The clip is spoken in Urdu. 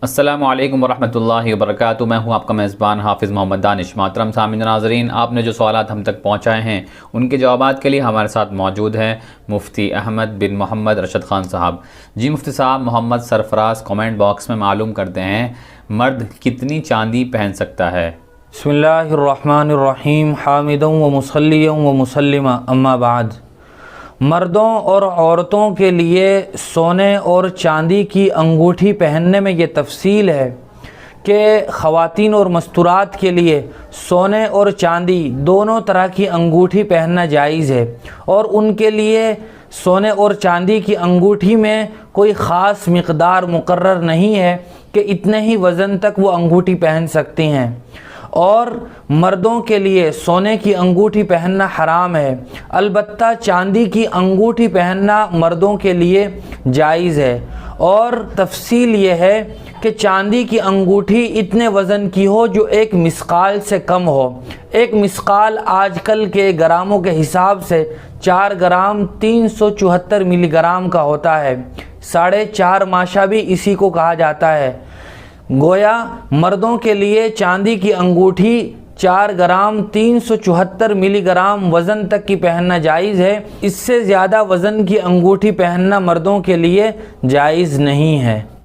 السلام علیکم ورحمۃ اللہ وبرکاتہ۔ میں ہوں آپ کا میزبان حافظ محمد دانش۔ محترم سامعین ناظرین، آپ نے جو سوالات ہم تک پہنچائے ہیں ان کے جوابات کے لیے ہمارے ساتھ موجود ہیں مفتی احمد بن محمد رشد خان صاحب۔ جی مفتی صاحب، محمد سرفراز کامنٹ باکس میں معلوم کرتے ہیں مرد کتنی چاندی پہن سکتا ہے؟ بسم اللہ الرحمن الرحیم، حامداً و مصلیاً و مسلما، اما بعد۔ مردوں اور عورتوں کے لیے سونے اور چاندی کی انگوٹھی پہننے میں یہ تفصیل ہے کہ خواتین اور مستورات کے لیے سونے اور چاندی دونوں طرح کی انگوٹھی پہننا جائز ہے، اور ان کے لیے سونے اور چاندی کی انگوٹھی میں کوئی خاص مقدار مقرر نہیں ہے کہ اتنے ہی وزن تک وہ انگوٹھی پہن سکتی ہیں، اور مردوں کے لیے سونے کی انگوٹھی پہننا حرام ہے، البتہ چاندی کی انگوٹھی پہننا مردوں کے لیے جائز ہے۔ اور تفصیل یہ ہے کہ چاندی کی انگوٹھی اتنے وزن کی ہو جو 1 مثقال سے کم ہو۔ 1 مثقال آج کل کے گراموں کے حساب سے 4 گرام 374 ملی گرام کا ہوتا ہے۔ 4.5 ماشا بھی اسی کو کہا جاتا ہے۔ گویا مردوں کے لیے چاندی کی انگوٹھی 4 گرام 374 ملی گرام وزن تک کی پہننا جائز ہے، اس سے زیادہ وزن کی انگوٹھی پہننا مردوں کے لیے جائز نہیں ہے۔